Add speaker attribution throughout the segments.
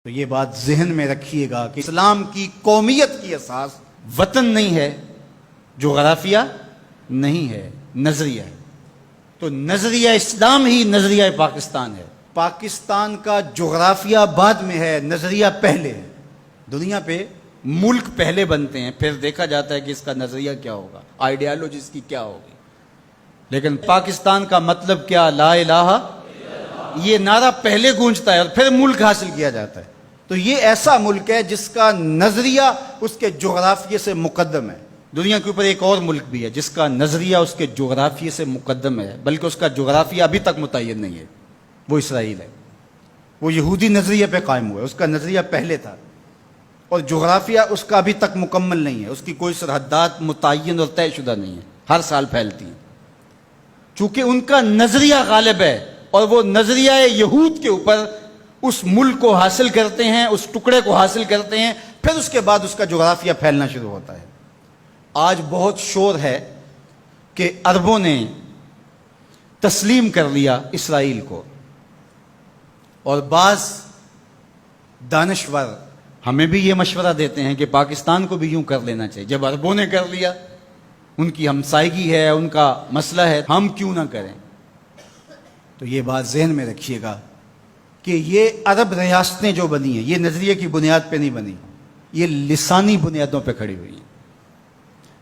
Speaker 1: تو یہ بات ذہن میں رکھیے گا کہ اسلام کی قومیت کی اساس وطن نہیں ہے، جغرافیہ نہیں ہے، نظریہ ہے۔ تو نظریہ اسلام ہی نظریہ پاکستان ہے۔ پاکستان کا جغرافیہ بعد میں ہے، نظریہ پہلے ہے۔ دنیا پہ ملک پہلے بنتے ہیں، پھر دیکھا جاتا ہے کہ اس کا نظریہ کیا ہوگا، آئیڈیالوجی اس کی کیا ہوگی۔ لیکن پاکستان کا مطلب کیا؟ لا الہ، یہ نعرہ پہلے گونجتا ہے اور پھر ملک حاصل کیا جاتا ہے۔ تو یہ ایسا ملک ہے جس کا نظریہ اس کے جغرافیے سے مقدم ہے۔ دنیا کے اوپر ایک اور ملک بھی ہے جس کا نظریہ اس کے جغرافیے سے مقدم ہے، بلکہ اس کا جغرافیہ ابھی تک متعین نہیں ہے، وہ اسرائیل ہے۔ وہ یہودی نظریے پہ قائم ہوا ہے، اس کا نظریہ پہلے تھا اور جغرافیہ اس کا ابھی تک مکمل نہیں ہے، اس کی کوئی سرحدات متعین اور طے شدہ نہیں ہے، ہر سال پھیلتی ہیں۔ چونکہ ان کا نظریہ غالب ہے اور وہ نظریہ یہود کے اوپر اس ملک کو حاصل کرتے ہیں، اس ٹکڑے کو حاصل کرتے ہیں، پھر اس کے بعد اس کا جغرافیہ پھیلنا شروع ہوتا ہے۔ آج بہت شور ہے کہ عربوں نے تسلیم کر لیا اسرائیل کو، اور بعض دانشور ہمیں بھی یہ مشورہ دیتے ہیں کہ پاکستان کو بھی یوں کر لینا چاہیے۔ جب عربوں نے کر لیا، ان کی ہمسائیگی ہے، ان کا مسئلہ ہے، ہم کیوں نہ کریں؟ تو یہ بات ذہن میں رکھیے گا کہ یہ عرب ریاستیں جو بنی ہیں، یہ نظریے کی بنیاد پہ نہیں بنی، یہ لسانی بنیادوں پہ کھڑی ہوئی ہیں۔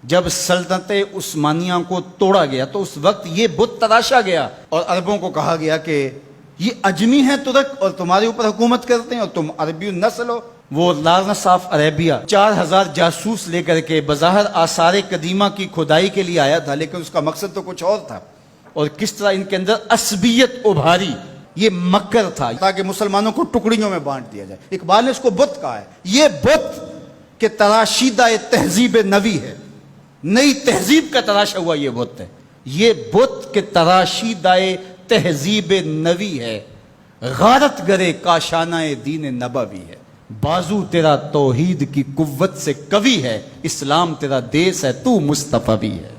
Speaker 1: جب سلطنت عثمانیہ کو توڑا گیا تو اس وقت یہ بت تراشا گیا اور عربوں کو کہا گیا کہ یہ اجمی ہیں ترک اور تمہارے اوپر حکومت کرتے ہیں اور تم عربی نسل ہو۔ وہ لارنس آف عربیہ 4000 جاسوس لے کر کے بظاہر آثار قدیمہ کی کھدائی کے لیے آیا تھا، لیکن اس کا مقصد تو کچھ اور تھا، اور کس طرح ان کے اندر عصبیت ابھاری، یہ مکر تھا تاکہ مسلمانوں کو ٹکڑیوں میں بانٹ دیا جائے۔ اقبال نے اس کو بت کہا ہے۔ یہ بت کہ تراشیدہ تہذیب نوی ہے، نئی تہذیب کا تراشا ہوا یہ بت ہے۔ یہ بت کہ تراشیدہ تہذیب نوی ہے، غارت گرے کاشانہ دین نبوی ہے۔ بازو تیرا توحید کی قوت سے قوی ہے، اسلام تیرا دیس ہے، تو مصطفی ہے۔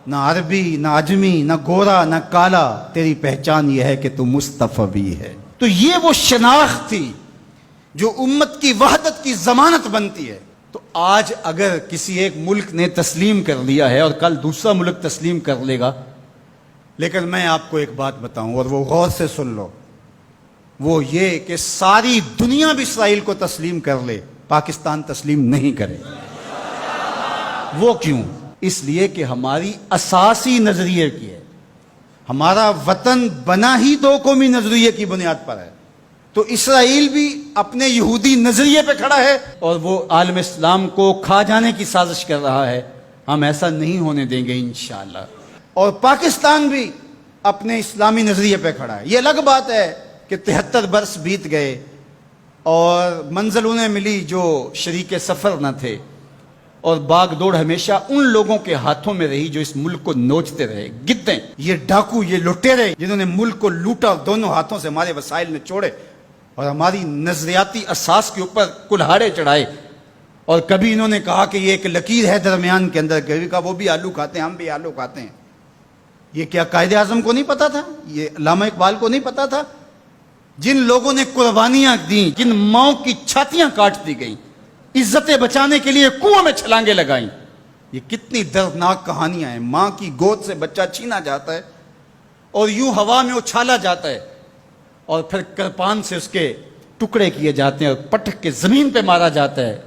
Speaker 1: نہ عربی، نہ عجمی، نہ گورا، نہ کالا، تیری پہچان یہ ہے کہ تو مصطفی ہے۔ تو یہ وہ شناخت تھی جو امت کی وحدت کی ضمانت بنتی ہے۔ تو آج اگر کسی ایک ملک نے تسلیم کر لیا ہے اور کل دوسرا ملک تسلیم کر لے گا، لیکن میں آپ کو ایک بات بتاؤں اور وہ غور سے سن لو، وہ یہ کہ ساری دنیا بھی اسرائیل کو تسلیم کر لے، پاکستان تسلیم نہیں کرے۔ وہ کیوں؟ اس لیے کہ ہماری اساسی نظریے کی ہے، ہمارا وطن بنا ہی دو قومی نظریے کی بنیاد پر ہے۔ تو اسرائیل بھی اپنے یہودی نظریے پہ کھڑا ہے اور وہ عالم اسلام کو کھا جانے کی سازش کر رہا ہے۔ ہم ایسا نہیں ہونے دیں گے انشاءاللہ۔ اور پاکستان بھی اپنے اسلامی نظریے پہ کھڑا ہے۔ یہ الگ بات ہے کہ 73 برس بیت گئے اور منزل انہیں ملی جو شریک سفر نہ تھے، اور باغ دوڑ ہمیشہ ان لوگوں کے ہاتھوں میں رہی جو اس ملک کو نوچتے رہے۔ گدیں، یہ ڈاکو، یہ لٹیرے جنہوں نے ملک کو لوٹا، دونوں ہاتھوں سے ہمارے وسائل میں چھوڑے اور ہماری نظریاتی اساس کے اوپر کلہاڑے چڑھائے۔ اور کبھی انہوں نے کہا کہ یہ ایک لکیر ہے درمیان کے اندر، کبھی کہا وہ بھی آلو کھاتے ہیں، ہم بھی آلو کھاتے ہیں۔ یہ کیا قائد اعظم کو نہیں پتا تھا؟ یہ علامہ اقبال کو نہیں پتا تھا؟ جن لوگوں نے قربانیاں دیں، جن ماؤں کی چھاتیاں کاٹ دی گئیں، عزتیں بچانے کے لیے کنویں میں چھلانگیں لگائیں، یہ کتنی دردناک کہانیاں ہیں۔ ماں کی گود سے بچہ چھینا جاتا ہے اور یوں ہوا میں اچھالا جاتا ہے اور پھر کرپان سے اس کے ٹکڑے کیے جاتے ہیں اور پٹک کے زمین پہ مارا جاتا ہے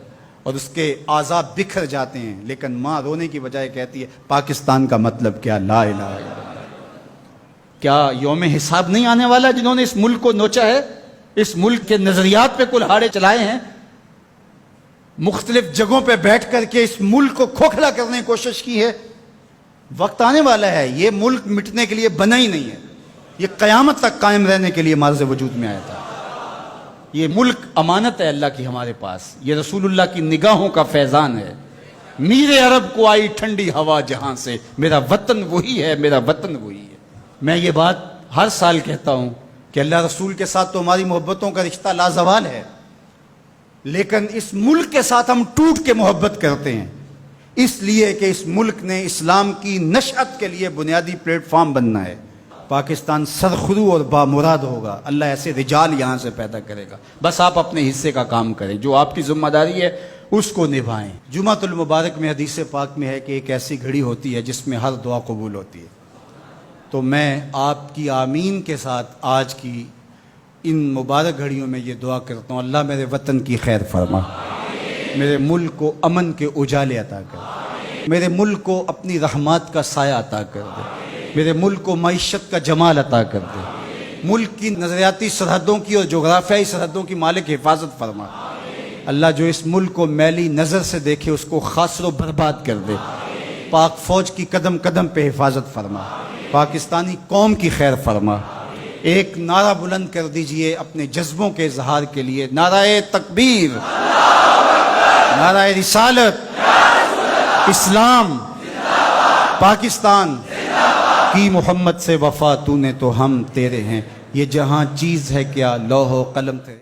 Speaker 1: اور اس کے اعضاء بکھر جاتے ہیں، لیکن ماں رونے کی بجائے کہتی ہے پاکستان کا مطلب کیا؟ لا الہ الا اللہ۔ کیا یوم حساب نہیں آنے والا جنہوں نے اس ملک کو نوچا ہے، اس ملک کے نظریات پہ کلہاڑے چلائے ہیں، مختلف جگہوں پہ بیٹھ کر کے اس ملک کو کھوکھلا کرنے کی کوشش کی ہے؟ وقت آنے والا ہے، یہ ملک مٹنے کے لیے بنا ہی نہیں ہے، یہ قیامت تک قائم رہنے کے لیے مارز وجود میں آیا تھا۔ یہ ملک امانت ہے اللہ کی ہمارے پاس، یہ رسول اللہ کی نگاہوں کا فیضان ہے۔ میرے عرب کو آئی ٹھنڈی ہوا جہاں سے، میرا وطن وہی ہے، میرا وطن وہی ہے۔ میں یہ بات ہر سال کہتا ہوں کہ اللہ رسول کے ساتھ تو ہماری محبتوں کا رشتہ لازوال ہے، لیکن اس ملک کے ساتھ ہم ٹوٹ کے محبت کرتے ہیں، اس لیے کہ اس ملک نے اسلام کی نشأت کے لیے بنیادی پلیٹ فارم بننا ہے۔ پاکستان سرخرو اور بامراد ہوگا. اللہ ایسے رجال یہاں سے پیدا کرے گا. بس آپ اپنے حصے کا کام کریں, جو آپ کی ذمہ داری ہے اس کو نبھائیں. جمعۃ المبارک میں حدیث پاک میں ہے کہ ایک ایسی گھڑی ہوتی ہے جس میں ہر دعا قبول ہوتی ہے. تو میں آپ کی آمین کے ساتھ آج کی ان مبارک گھڑیوں میں یہ دعا کرتا ہوں, اللہ میرے وطن کی خیر فرما, میرے ملک کو امن کے اجالے عطا کر, میرے ملک کو اپنی رحمات کا سایہ عطا کر دے, میرے ملک کو معیشت کا جمال عطا کر دے, ملک کی نظریاتی سرحدوں کی اور جغرافیائی سرحدوں کی مالک حفاظت فرما. اللہ جو اس ملک کو میلی نظر سے دیکھے اس کو خاصر و برباد کر دے. پاک فوج کی قدم قدم پہ حفاظت فرما, پاکستانی قوم کی خیر فرما. ایک نعرہ بلند کر دیجئے اپنے جذبوں کے اظہار کے لیے, نعرہ تکبیر, نعرہ رسالت, اسلام, پاکستان کی محمد سے وفا, تو نے تو ہم تیرے ہیں, یہ جہاں چیز ہے کیا لوح و قلم تیرے.